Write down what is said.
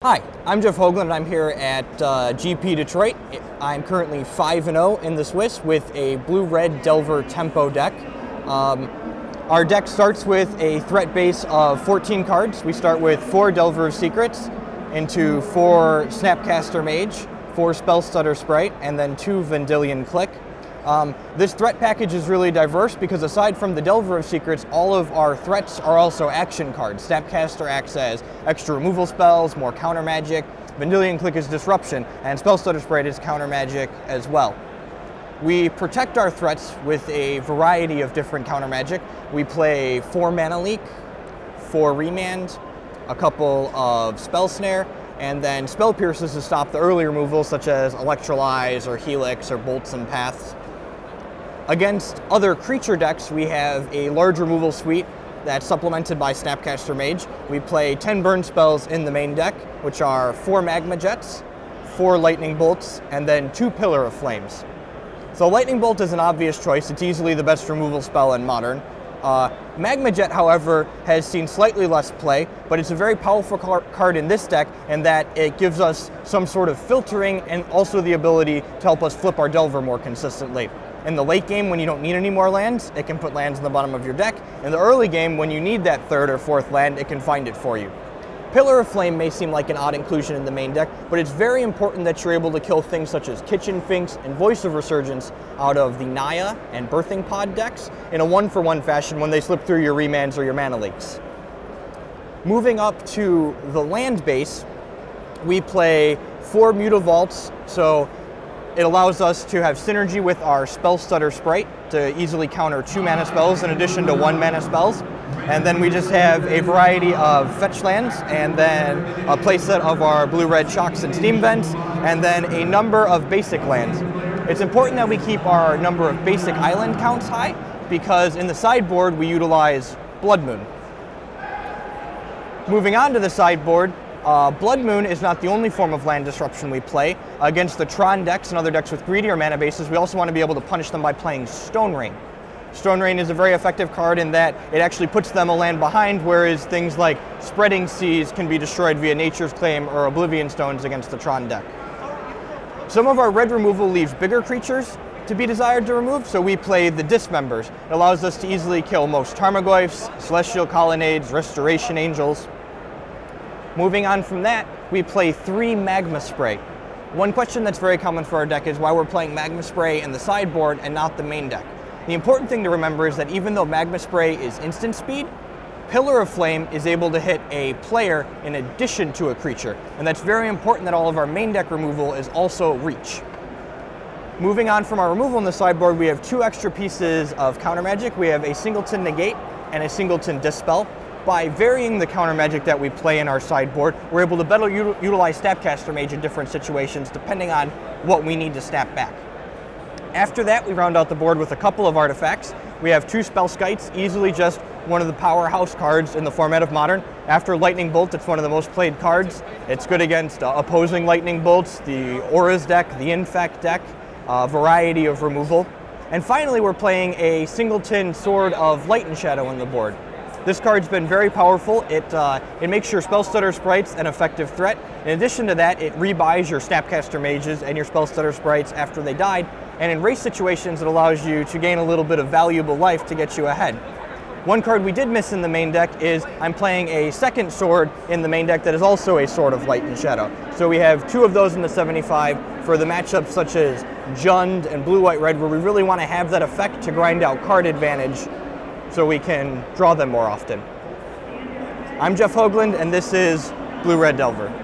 Hi, I'm Jeff Hoagland and I'm here at GP Detroit. I'm currently 5-0 in the Swiss with a blue-red Delver Tempo deck. Our deck starts with a threat base of 14 cards. We start with 4 Delver of Secrets into 4 Snapcaster Mage, 4 Spellstutter Sprite, and then 2 Vendilion Clique. This threat package is really diverse because aside from the Delver of Secrets, all of our threats are also action cards. Snapcaster acts as extra removal spells, more counter magic. Vendilion Clique is disruption, and Spellstutter Sprite is counter magic as well. We protect our threats with a variety of different counter magic. We play 4 Mana Leak, 4 Remand, a couple of Spell Snare, and then Spell Pierces to stop the early removals such as Electrolyze or Helix or Bolts and Paths. Against other creature decks, we have a large removal suite that's supplemented by Snapcaster Mage. We play 10 burn spells in the main deck, which are 4 Magma Jets, 4 Lightning Bolts, and then 2 Pillar of Flames. So Lightning Bolt is an obvious choice. It's easily the best removal spell in Modern. Magma Jet, however, has seen slightly less play, but it's a very powerful card in this deck in that it gives us some sort of filtering and also the ability to help us flip our Delver more consistently. In the late game, when you don't need any more lands, it can put lands in the bottom of your deck. In the early game, when you need that 3rd or 4th land, it can find it for you. Pillar of Flame may seem like an odd inclusion in the main deck, but it's very important that you're able to kill things such as Kitchen Finks and Voice of Resurgence out of the Naya and Birthing Pod decks in a 1-for-1 fashion when they slip through your Remands or your Mana Leaks. Moving up to the land base, we play 4 Mutavaults, so it allows us to have synergy with our Spellstutter Sprite to easily counter 2 mana spells in addition to 1 mana spells. And then we just have a variety of fetch lands, and then a playset of our blue-red Shocks and Steam Vents, and then a number of basic lands. It's important that we keep our number of basic island counts high, because in the sideboard we utilize Blood Moon. Moving on to the sideboard, Blood Moon is not the only form of land disruption we play. Against the Tron decks and other decks with greedier mana bases, we also want to be able to punish them by playing Stone Rain. Stone Rain is a very effective card in that it actually puts them a land behind, whereas things like Spreading Seas can be destroyed via Nature's Claim or Oblivion Stones against the Tron deck. Some of our red removal leaves bigger creatures to be desired to remove, so we play the Dismembers. It allows us to easily kill most Tarmogoyfs, Celestial Colonnades, Restoration Angels. Moving on from that, we play 3 Magma Spray. One question that's very common for our deck is why we're playing Magma Spray in the sideboard and not the main deck. The important thing to remember is that even though Magma Spray is instant speed, Pillar of Flame is able to hit a player in addition to a creature, and that's very important that all of our main deck removal is also reach. Moving on from our removal in the sideboard, we have 2 extra pieces of counter magic. We have a singleton Negate and a singleton Dispel. By varying the counter magic that we play in our sideboard, we're able to better utilize Snapcaster Mage in different situations depending on what we need to snap back. After that, we round out the board with a couple of artifacts. We have 2 Spellskites, easily just one of the powerhouse cards in the format of Modern. After Lightning Bolt, it's one of the most played cards. It's good against opposing Lightning Bolts, the Auras deck, the Infect deck, a variety of removal. And finally, we're playing a singleton Sword of Light and Shadow on the board. This card's been very powerful. It makes your Spellstutter Sprites an effective threat. In addition to that, it rebuys your Snapcaster Mages and your Spellstutter Sprites after they died. And in race situations, it allows you to gain a little bit of valuable life to get you ahead. One card we did miss in the main deck is I'm playing a second sword in the main deck that is also a Sword of Light and Shadow. So we have 2 of those in the 75 for the matchups such as Jund and Blue-White-Red, where we really want to have that effect to grind out card advantage so we can draw them more often. I'm Jeff Hoagland, and this is Blue-Red Delver.